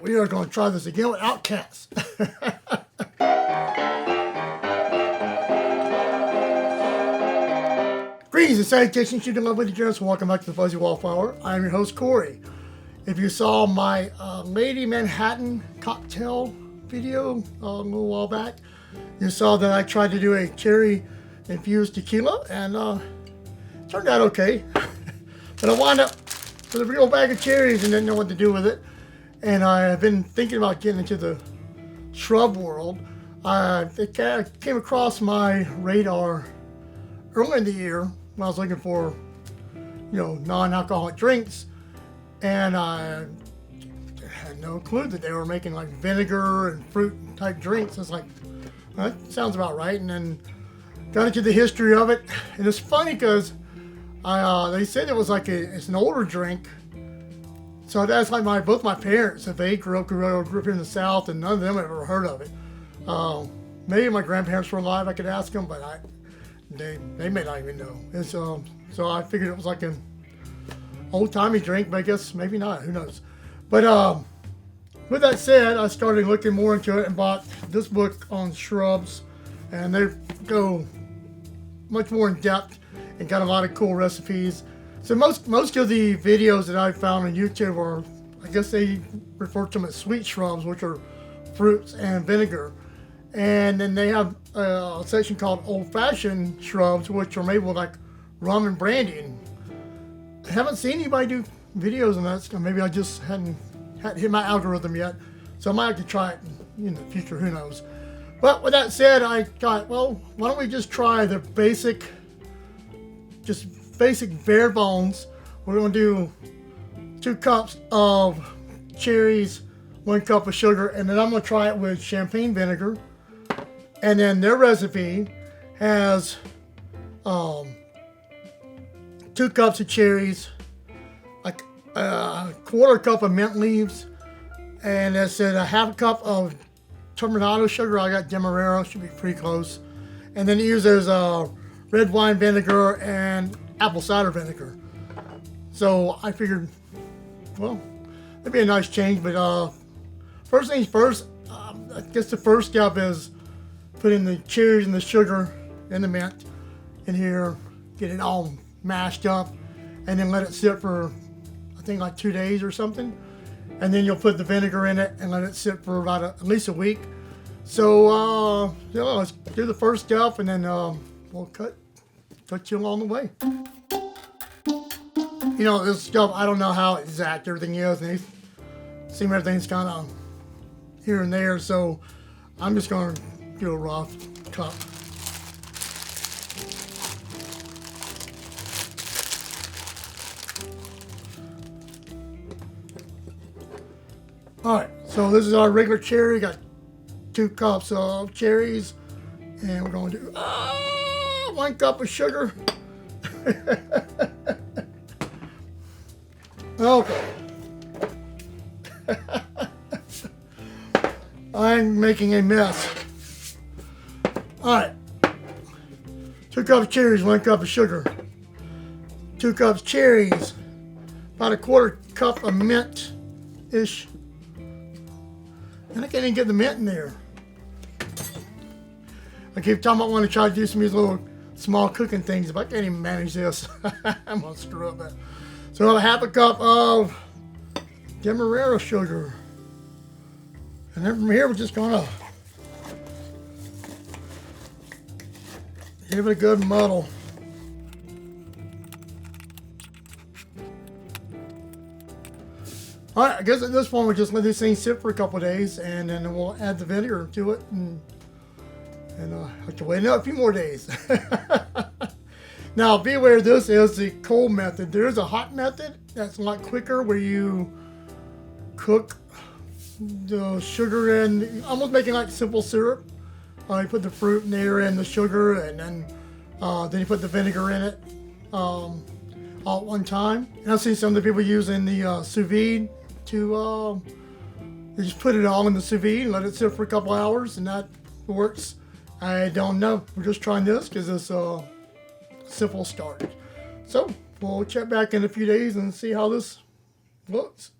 we are going to try this again without cats. Greetings and salutations, you can love with the welcome back to the Fuzzy Wallflower. I'm your host, Corey. If you saw my Lady Manhattan cocktail video a little while back, you saw that I tried to do a cherry infused tequila, and turned out okay. But I wound up with a real bag of cherries and didn't know what to do with it. And I've been thinking about getting into the shrub world. It came across my radar earlier in the year when I was looking for, non-alcoholic drinks, and I had no clue that they were making like vinegar and fruit type drinks. I was like, that sounds about right. And then got into the history of it, and it's funny because they said it was like it's an older drink. So that's like both my parents, if they grew up here in the South, and none of them ever heard of it. Maybe my grandparents were alive, I could ask them, but they may not even know. And so I figured it was like an old-timey drink, but I guess maybe not, who knows. But with that said, I started looking more into it and bought this book on shrubs, and they go much more in depth and got a lot of cool recipes. So most of the videos that I found on YouTube are, I guess they refer to them as sweet shrubs, which are fruits and vinegar. And then they have a section called old-fashioned shrubs, which are made with like rum and brandy. And I haven't seen anybody do videos on that, so maybe I just hadn't hit my algorithm yet. So I might have to try it in the future, who knows. But with that said, I thought, well, why don't we just try the basic bare bones. We're going to do 2 cups of cherries, 1 cup of sugar, and then I'm going to try it with champagne vinegar. And then their recipe has 2 cups of cherries, like a 1/4 cup of mint leaves, and it said a 1/2 cup of Demerara sugar. I got Demerara, should be pretty close. And then it uses red wine vinegar and apple cider vinegar. So I figured, well, that'd be a nice change. But first things first, I guess the first step is putting the cherries and the sugar and the mint in here, get it all mashed up, and then let it sit for, I think, like 2 days or something. And then you'll put the vinegar in it and let it sit for about at least a week. So let's do the first step, and then we'll cut you along the way. This stuff, I don't know how exact everything is, and it seems everything's kind of here and there, so I'm just going to do a rough cup. Alright, so this is our regular cherry. Got 2 cups of cherries, and we're going to do 1 cup of sugar. Okay. I'm making a mess. Alright. 2 cups of cherries, 1 cup of sugar. 2 cups cherries. About a 1/4 cup of mint-ish. And I can't even get the mint in there. I keep talking about wanting to try to do some of these little small cooking things, but I can't even manage this. I'm going to screw up that. So I'll have 1/2 cup of Demerara sugar. And then from here, we're just going to give it a good muddle. Alright, I guess at this point we'll just let this thing sit for a couple of days, and then we'll add the vinegar to it, and have to wait a few more days. Now, be aware, this is the cold method. There is a hot method that's a lot quicker, where you cook the sugar in, almost making like simple syrup. You put the fruit in there and the sugar, and then you put the vinegar in it all at one time. And I've seen some of the people using the sous vide to they just put it all in the sous vide and let it sit for a couple hours, and that works. I don't know. We're just trying this because it's a simple start. So we'll check back in a few days and see how this looks.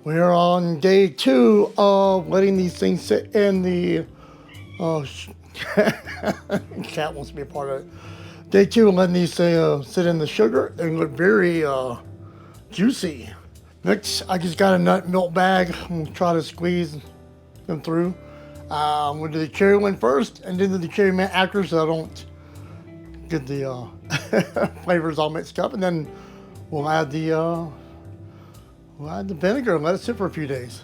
We're on day 2 of letting these things sit in the. Cat wants to be a part of it. Day 2 of letting these sit in the sugar. They look very juicy. Next, I just got a nut milk bag. I'm gonna try to squeeze them through. I'm gonna do the cherry one first, and then do the cherry mint after, so I don't get the flavors all mixed up. And then we'll add the vinegar and let it sit for a few days.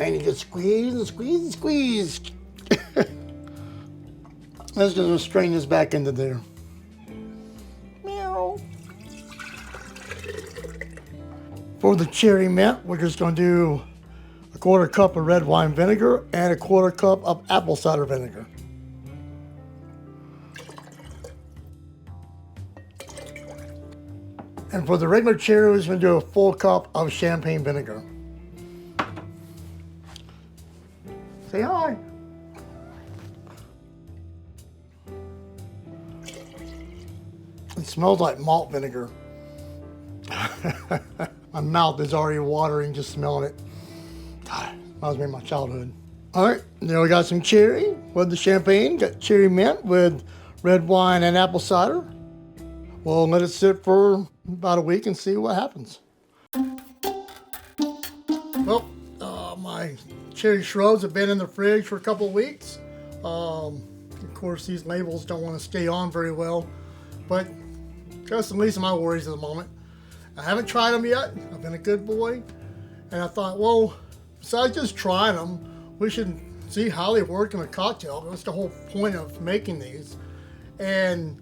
And you just squeeze and squeeze and squeeze. Let's just strain this back into there. Meow. For the cherry mint, we're just going to do a 1/4 cup of red wine vinegar and a 1/4 cup of apple cider vinegar. And for the regular cherry, we're just going to do a full cup of champagne vinegar. Say hi. It smells like malt vinegar. My mouth is already watering just smelling it. God, reminds me of my childhood. All right, now we got some cherry with the champagne. Got cherry mint with red wine and apple cider. We'll let it sit for about a week and see what happens. Well, my cherry shrubs have been in the fridge for a couple of weeks. Of course, these labels don't want to stay on very well, but that's the least of my worries at the moment. I haven't tried them yet. I've been a good boy, and I thought, well, besides just trying them, we should see how they work in a cocktail. That's the whole point of making these. And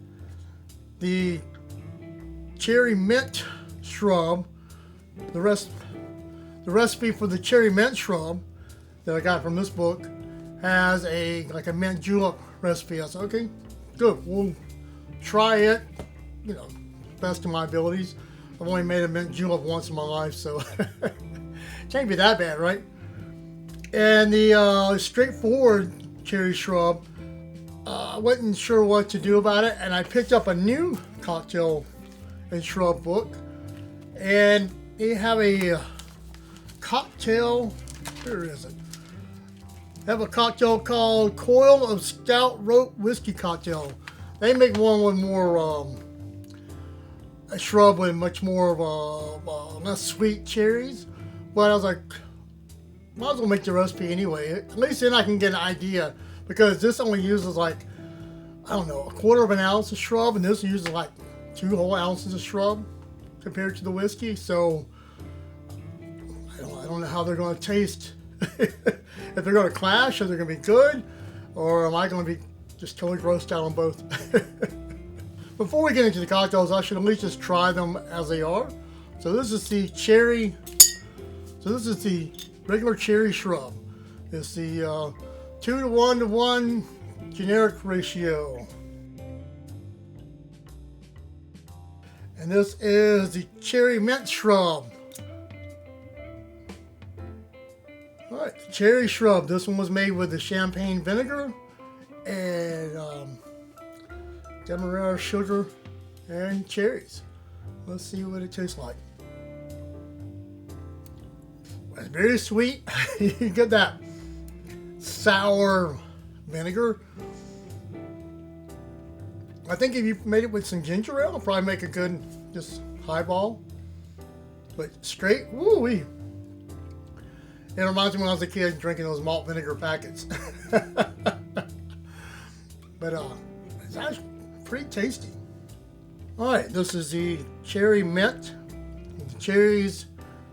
the cherry mint shrub, the recipe for the cherry mint shrub that I got from this book has like a mint julep recipe. I said, okay, good, we'll try it, best of my abilities. I've only made a mint julep once in my life, so can't be that bad, right? And the straightforward cherry shrub, I wasn't sure what to do about it, and I picked up a new cocktail and shrub book, and they have a cocktail, where is it? They have a cocktail called Coil of Stout Rope Whiskey Cocktail. They make one with more, a shrub with much more of less sweet cherries. But I was like, might as well make the recipe anyway. At least then I can get an idea, because this only uses like, I don't know, 1/4 of an ounce of shrub, and this uses like 2 whole ounces of shrub compared to the whiskey. So I don't know how they're going to taste. If they're going to clash, or they're going to be good, or am I going to be just totally grossed out on both? Before we get into the cocktails, I should at least just try them as they are. So this is the cherry. So this is the regular cherry shrub. It's the 2:1 generic ratio. And this is the cherry mint shrub. All right, the cherry shrub. This one was made with the champagne vinegar and Demerara sugar and cherries. Let's see what it tastes like. It's very sweet. You get that sour vinegar. I think if you made it with some ginger ale, it'll probably make a good just highball. But straight, woo-wee. It reminds me when I was a kid drinking those malt vinegar packets. But it's actually pretty tasty. All right, this is the cherry mint, the cherries,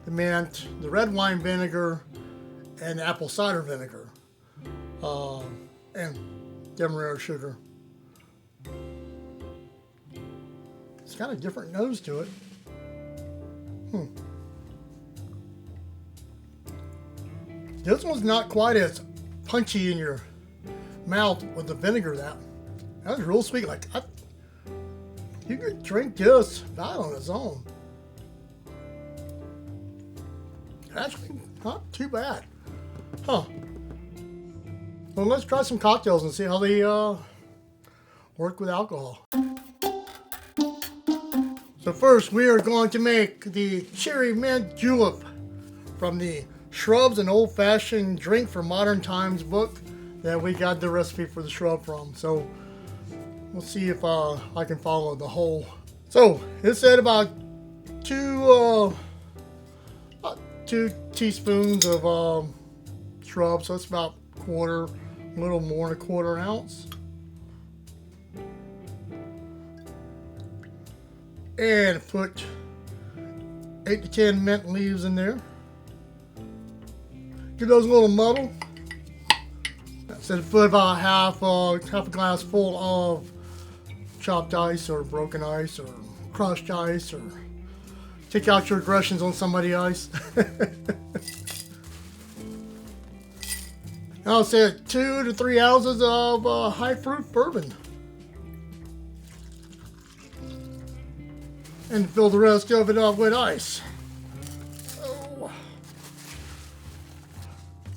the mint, the red wine vinegar, and apple cider vinegar, and Demerara sugar. It's got a different nose to it. This one's not quite as punchy in your mouth with the vinegar. That was real sweet. Like you could drink this not on its own. Actually, not too bad. Huh. Well, let's try some cocktails and see how they work with alcohol. So first, we are going to make the Cherry Mint Julep from the Shrubs and Old Fashioned Drink for Modern Times book that we got the recipe for the shrub from. So we'll see if I can follow the whole. So it said about 2 teaspoons of shrub, so it's about a little more than a quarter ounce. And put 8 to 10 mint leaves in there. Give those a little muddle. So put about half a glass full of chopped ice or broken ice or crushed ice, or take out your aggressions on somebody ice. I'll say 2 to 3 ounces of high fruit bourbon. And fill the rest of it up with ice. So,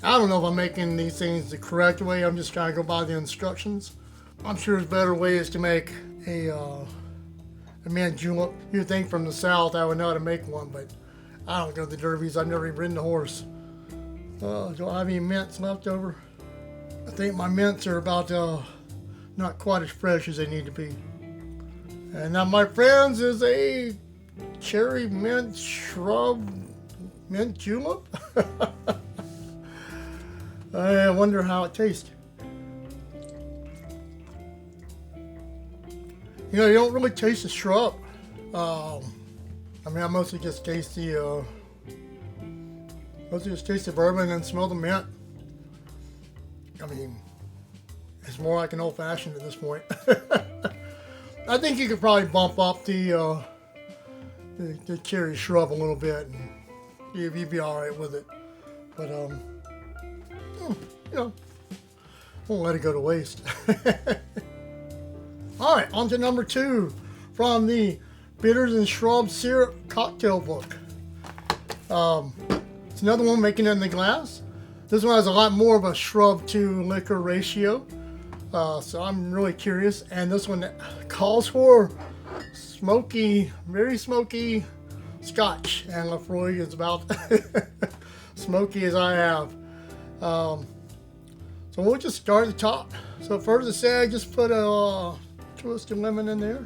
I don't know if I'm making these things the correct way. I'm just trying to go by the instructions. I'm sure there's better ways to make a mint julep. You'd think from the South I would know how to make one, but I don't go to the derbies. I've never even ridden a horse. Do I have any mints left over? I think my mints are about not quite as fresh as they need to be. And that, my friends, is a cherry mint shrub mint julep. I wonder how it tastes. You know, you don't really taste the shrub. I mean, I mostly just taste the bourbon and smell the mint. I mean, it's more like an old fashioned at this point. I think you could probably bump up the cherry shrub a little bit, and you'd be all right with it. But you know, won't let it go to waste. All right, on to number 2 from the Bitters Shrubs Syrup cocktail book. It's another one making it in the glass. This one has a lot more of a shrub to liquor ratio. So I'm really curious, and this one calls for very smoky Scotch, and Lefroy is about smoky as I have. So we'll just start at the top. So first, I said, just put a twist of lemon in there.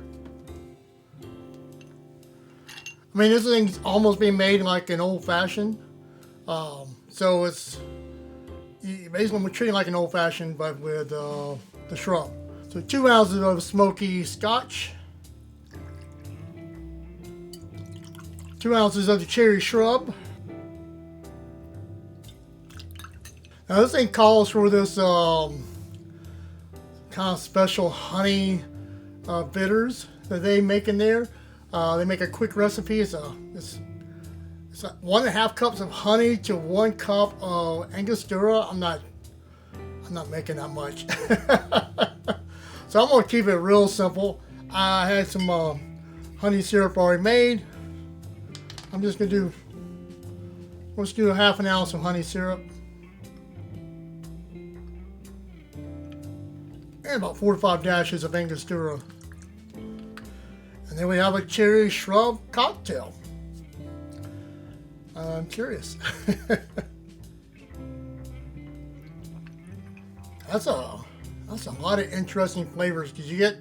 I mean, this thing's almost being made like an old fashioned. So it's basically we're treating like an old fashioned, but with the shrub. So 2 ounces of Smoky Scotch, 2 ounces of the Cherry Shrub. Now this thing calls for this kind of special honey bitters that they make in there. They make a quick recipe. It's 1.5 cups of honey to 1 cup of Angostura. I'm not making that much. So I'm gonna keep it real simple. I had some honey syrup already made. I'm just gonna do, let's do 1/2 ounce of honey syrup. And about 4 to 5 dashes of Angostura. And then we have a cherry shrub cocktail. I'm curious. That's a lot of interesting flavors, because you get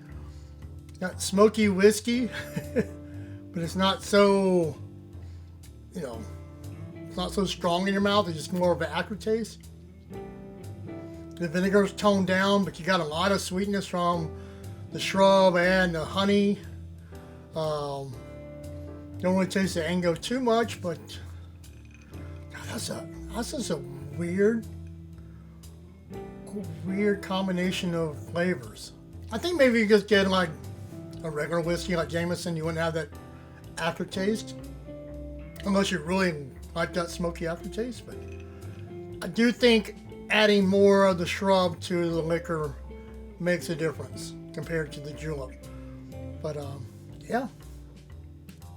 that smoky whiskey, but it's not so, it's not so strong in your mouth. It's just more of an aftertaste. The vinegar's toned down, but you got a lot of sweetness from the shrub and the honey. Don't really taste the Ango too much, but God, that's just a weird combination of flavors. I think maybe you just get like a regular whiskey like Jameson, you wouldn't have that aftertaste, unless you really like that smoky aftertaste. But I do think adding more of the shrub to the liquor makes a difference compared to the julep. But yeah,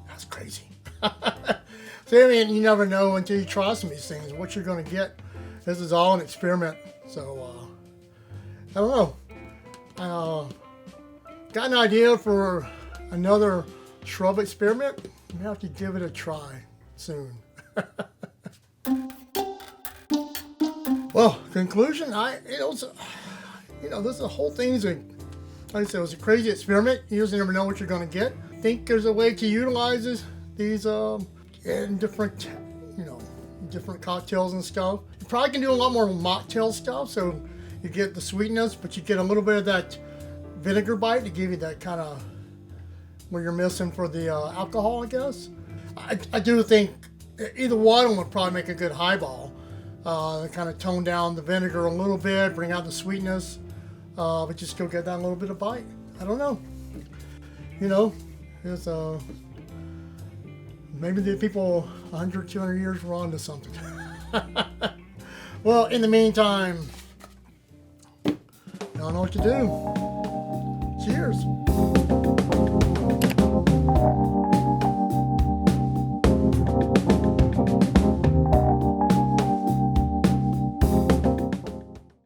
that's crazy. So I mean, you never know until you try some of these things what you're going to get. This is all an experiment. So don't know. Got an idea for another shrub experiment. I'm gonna have to give it a try soon. Well, conclusion. This whole thing's like I said, it was a crazy experiment. You just never know what you're gonna get. I think there's a way to utilize these in different, different cocktails and stuff. You probably can do a lot more mocktail stuff, so you get the sweetness, but you get a little bit of that vinegar bite to give you that kind of where you're missing for the alcohol, I guess. I do think either one would probably make a good highball. Kind of tone down the vinegar a little bit, bring out the sweetness, but you still get that little bit of bite. I don't know. It's maybe the people 100, 200 years were onto something. Well, in the meantime, I don't know what to do. Cheers.